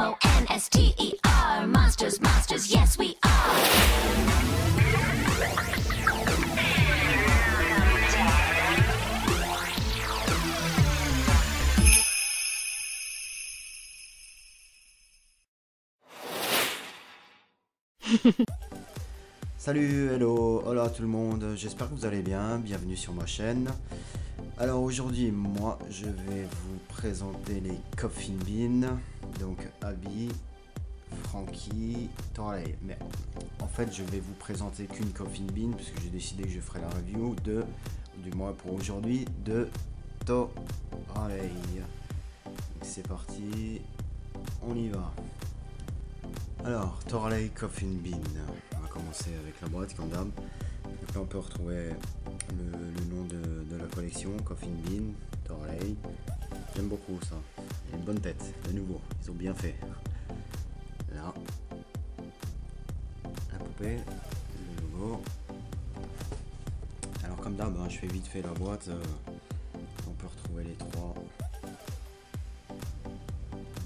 M-O-N-S-T-E-R. Monsters, monsters, yes we are. Salut, hello, hola tout le monde, j'espère que vous allez bien, bienvenue sur ma chaîne. Alors aujourd'hui, moi, je vais vous présenter les Coffin Bean, donc Abby, Frankie, Torley. Mais en fait, je vais vous présenter qu'une Coffin Bean, puisque j'ai décidé que je ferai la review de, du moins pour aujourd'hui, de Torley. C'est parti, on y va. Alors, Torley Coffin Bean, on va commencer avec la boîte comme d'hab. Donc là on peut retrouver le nom de la collection, Coffin Bean, Torley. J'aime beaucoup ça, il a une bonne tête, de nouveau, ils ont bien fait. Là, la poupée, le logo. Alors comme d'hab, hein, je fais vite fait la boîte, on peut retrouver les trois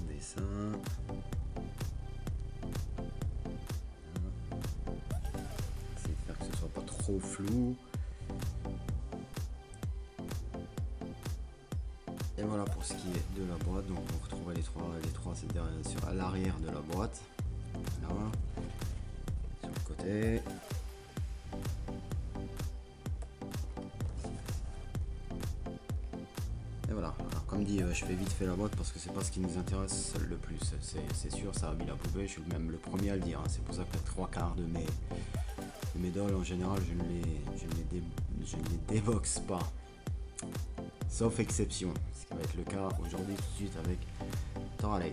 dessins. Trop flou. Et voilà pour ce qui est de la boîte. Donc on retrouve les trois c'est sur à l'arrière de la boîte. Là, sur le côté. Et voilà. Alors comme dit, je fais vite fait la boîte parce que c'est pas ce qui nous intéresse le plus. C'est sûr, ça a mis la poupée. Je suis même le premier à le dire. Hein. C'est pour ça que les trois quarts de mes dolls en général je ne les déboxe pas, sauf exception, ce qui va être le cas aujourd'hui tout de suite avec Torley.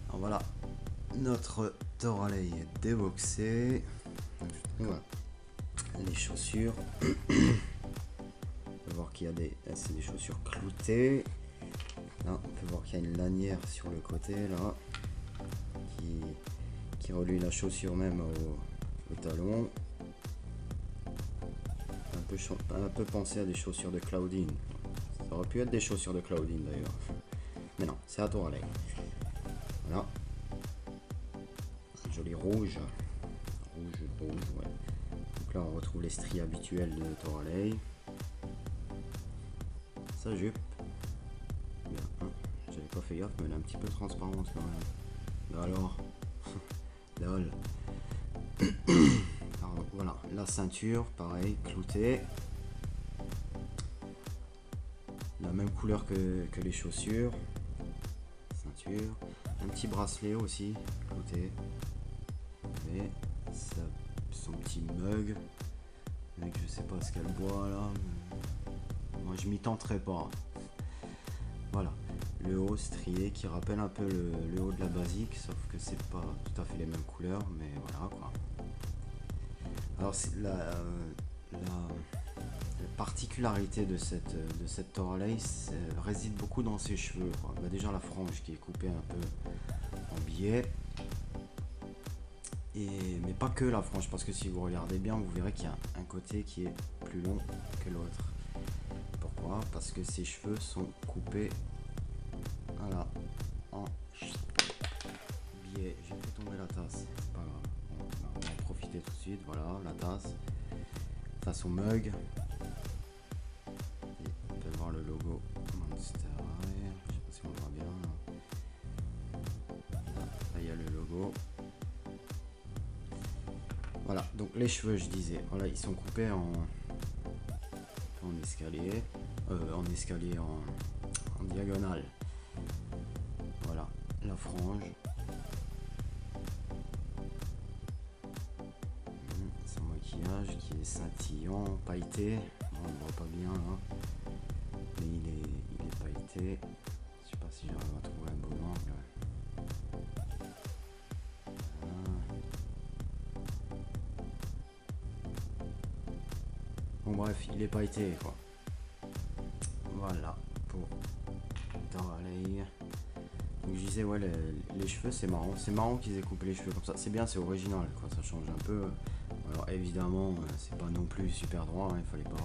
Alors voilà notre Torley déboxé. Voilà les chaussures. On peut voir qu'il y a c'est des chaussures cloutées. Là, on peut voir qu'il y a une lanière sur le côté là qui relie la chaussure même au talon. Un peu pensé à des chaussures de Claudine. Ça aurait pu être des chaussures de Claudine d'ailleurs. Mais non, c'est à Torley. Voilà. Joli rouge. Rouge, ouais. Donc là on retrouve les stries habituelles de Torley. Sa jupe. J'avais pas fait gaffe, mais elle est un petit peu transparente quand même. Alors, lol. Alors, voilà, la ceinture, pareil, cloutée. La même couleur que les chaussures. Ceinture. Un petit bracelet aussi, clouté. Et son petit mug. Mec, je sais pas ce qu'elle boit là. Moi, je m'y tenterai pas. Voilà. Le haut strié qui rappelle un peu le haut de la basique, sauf que c'est pas tout à fait les mêmes couleurs, mais voilà quoi. Alors la particularité de cette Torley réside beaucoup dans ses cheveux, quoi. Bah, déjà la frange qui est coupée un peu en biais, mais pas que la frange, parce que si vous regardez bien vous verrez qu'il y a un côté qui est plus long que l'autre. Pourquoi? Parce que ses cheveux sont coupés. Voilà, en biais. J'ai fait tomber la tasse, c'est pas grave. On va en profiter tout de suite. Voilà, la tasse façon mug. Et on peut voir le logo Monster. Je sais pas si on voit bien. Là, il y a le logo. Voilà, donc les cheveux, je disais, voilà, ils sont coupés en escalier, en diagonale. Voilà, la frange. Son maquillage qui est scintillant, pailleté. Bon, on ne voit pas bien là, mais il est pailleté. Je sais pas si j'arrive à trouver un bon angle. Bon bref, il est pailleté quoi. Voilà pour Torley. Donc je disais ouais, les cheveux c'est marrant qu'ils aient coupé les cheveux comme ça, c'est bien, c'est original quoi, ça change un peu. Alors évidemment c'est pas non plus super droit, hein, il fallait pas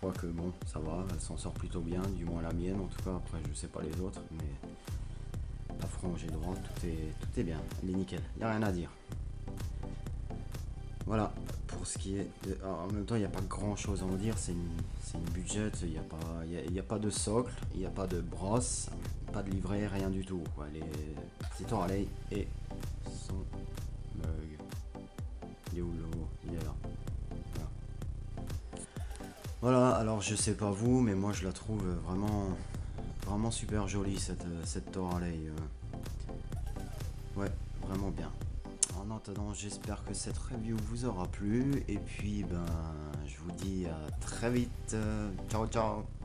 Quoique bon, ça va, elle s'en sort plutôt bien, du moins la mienne en tout cas. Après, je sais pas les autres, mais la frange est droite, tout est bien, elle est nickel, y a rien à dire. Voilà, pour ce qui est de... Alors, en même temps, il n'y a pas grand chose à en dire, c'est une budget, il n'y a pas de socle, il n'y a pas de brosse, pas de livret, rien du tout, quoi. Les petits Harley et son mug. Il est où le logo? Il est là. Voilà. Voilà, alors je sais pas vous, mais moi je la trouve vraiment super jolie cette Harley. Ouais, vraiment bien. En attendant, j'espère que cette review vous aura plu. Et puis, ben, je vous dis à très vite. Ciao, ciao.